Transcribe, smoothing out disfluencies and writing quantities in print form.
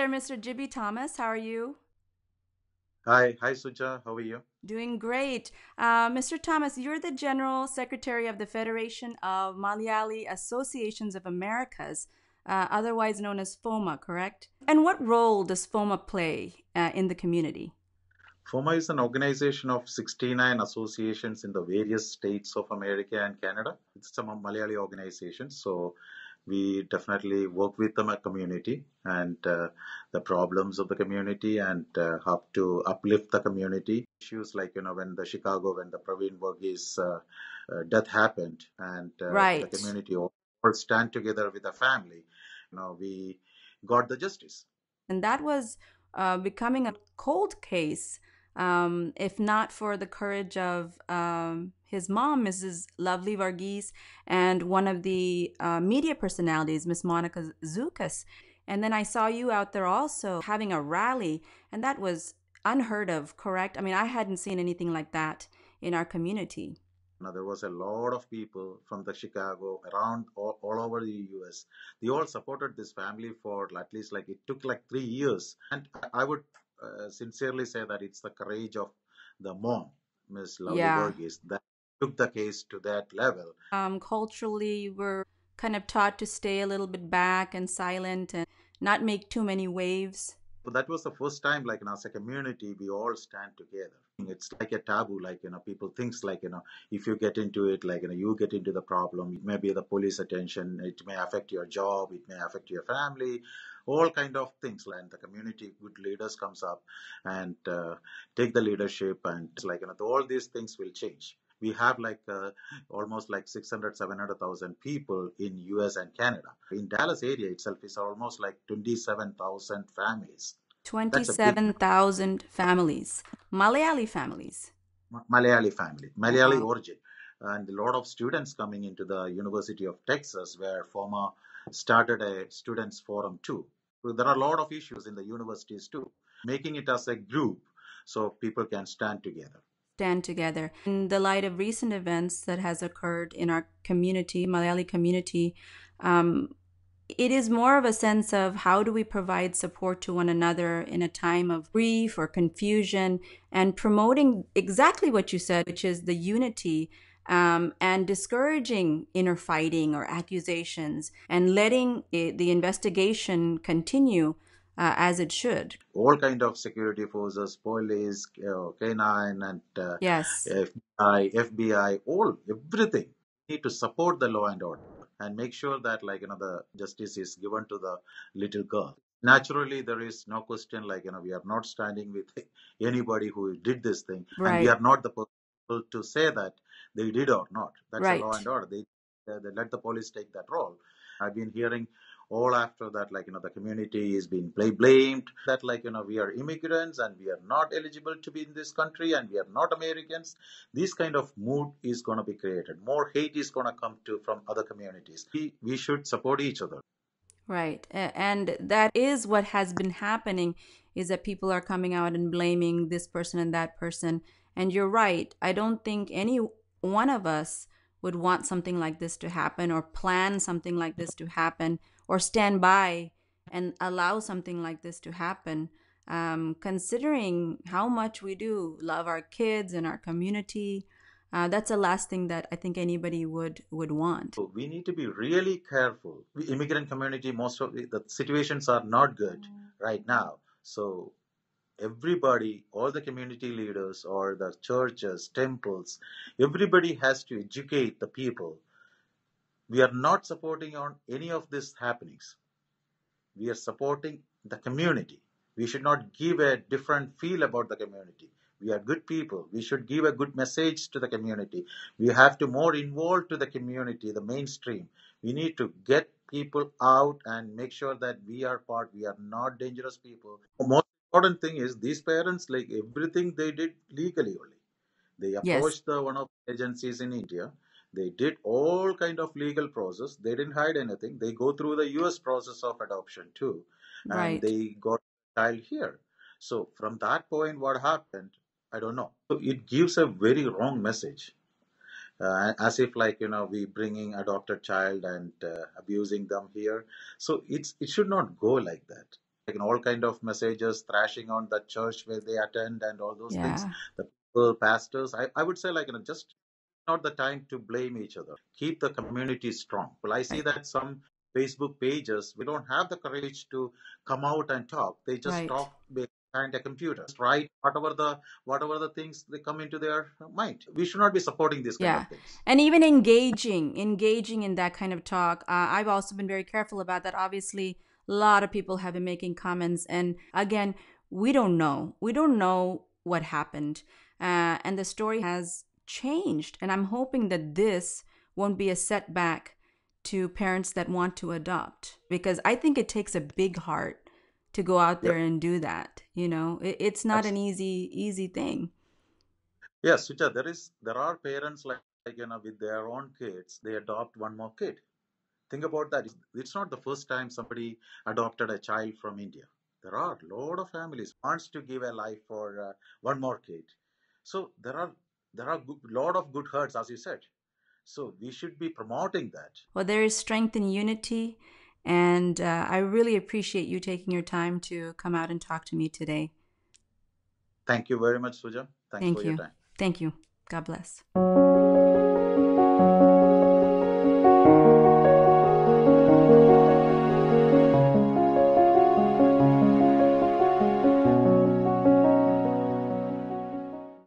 there, Mr. Jiby Thomas. How are you? Hi, Suja. How are you? Doing great. Mr. Thomas, you're the General Secretary of the Federation of Malayalee Associations of Americas, otherwise known as FOMA, correct? And what role does FOMA play in the community? FOMA is an organization of 69 associations in the various states of America and Canada. It's a Malayali organization, so we definitely work with the community and the problems of the community and how to uplift the community. Issues like, when the Praveen Varghese death happened and the Right. community all stand together with the family, we got the justice. And that was becoming a cold case if not for the courage of his mom, Mrs. Lovely Varghese, and one of the media personalities, Miss Monica Zukas. And then I saw you out there also having a rally, and that was unheard of, correct? I mean, I hadn't seen anything like that in our community. Now, there was a lot of people from the Chicago around all over the US. They all supported this family for at least like it took like 3 years. And I would sincerely say that it's the courage of the mom, Miss Lovely Yeah. Burgess, that took the case to that level. Culturally, we're kind of taught to stay a little bit back and silent and not make too many waves. So that was the first time, like, as a community, we all stand together. It's like a taboo, like, people thinks like, if you get into it, like, you get into the problem, it may be the police attention, it may affect your job, it may affect your family, all kind of things. And the community good leaders comes up and take the leadership, and it's like, all these things will change. We have like almost like 600, 700,000 people in US and Canada. In Dallas area itself is almost like 27,000 families. That's a big 27,000 families, Malayali families. Malayali family, Malayali Wow. origin. And a lot of students coming into the University of Texas, where former started a students forum too. So there are a lot of issues in the universities too, making it as a group so people can stand together. Stand together. In the light of recent events that has occurred in our community, Malayali community, um, it is more of a sense of how do we provide support to one another in a time of grief or confusion and promoting exactly what you said, which is the unity and discouraging inner fighting or accusations and letting the investigation continue as it should. All kind of security forces, police, K9, and Yes, FBI, all everything need to support the law and order and make sure that like the justice is given to the little girl. Naturally, there is no question like we are not standing with anybody who did this thing, and we right, are not the people to say that they did or not. That's a law right. and order. They let the police take that role. I've been hearing all after that like the community is being blamed that like we are immigrants and we are not eligible to be in this country and we are not Americans. This kind of mood is going to be created, more hate is going to come to from other communities. We should support each other. Right. And that is what has been happening is that people are coming out and blaming this person and that person. And you're right. I don't think any one of us would want something like this to happen or plan something like this to happen or stand by and allow something like this to happen. Considering how much we do love our kids and our community, that's the last thing that I think anybody would want. So we need to be really careful. We immigrant community, most of the situations are not good right now. So everybody, all the community leaders or the churches, temples, everybody has to educate the people. We are not supporting on any of these happenings. We are supporting the community. We should not give a different feel about the community. We are good people. We should give a good message to the community. We have to more involve to the community, the mainstream. We need to get people out and make sure that we are part. We are not dangerous people. The most important thing is these parents, like everything they did legally only. They Yes, approached the one of the agencies in India. They did all kind of legal process. They didn't hide anything. They go through the US process of adoption too, and right. they got a child here. So from that point, what happened? I don't know. So it gives a very wrong message, as if like we bringing adopted child and abusing them here. So it should not go like that. all kind of messages thrashing on the church where they attend and all those things. Yeah. The people, pastors, I would say just not the time to blame each other. Keep the community strong. Well, I see Right. that some Facebook pages, we don't have the courage to come out and talk. They just Right. talk behind a computer, just write whatever the things they come into their mind. We should not be supporting these kind Yeah. of things. And even engaging in that kind of talk. I've also been very careful about that. Obviously, a lot of people have been making comments. And again, we don't know. We don't know what happened. And the story has changed. And I'm hoping that this won't be a setback to parents that want to adopt, because I think it takes a big heart to go out there Yep, and do that. It's not an absolutely. easy thing. Yes, Sucha, there are parents with their own kids, they adopt one more kid. Think about that. It's not the first time somebody adopted a child from India. There are a lot of families wants to give a life for one more kid. So there are lot of good hearts, as you said. So we should be promoting that. Well, there is strength in unity. And I really appreciate you taking your time to come out and talk to me today. Thank you very much, Suja. Thanks for Thank your you. time. Thank you. God bless.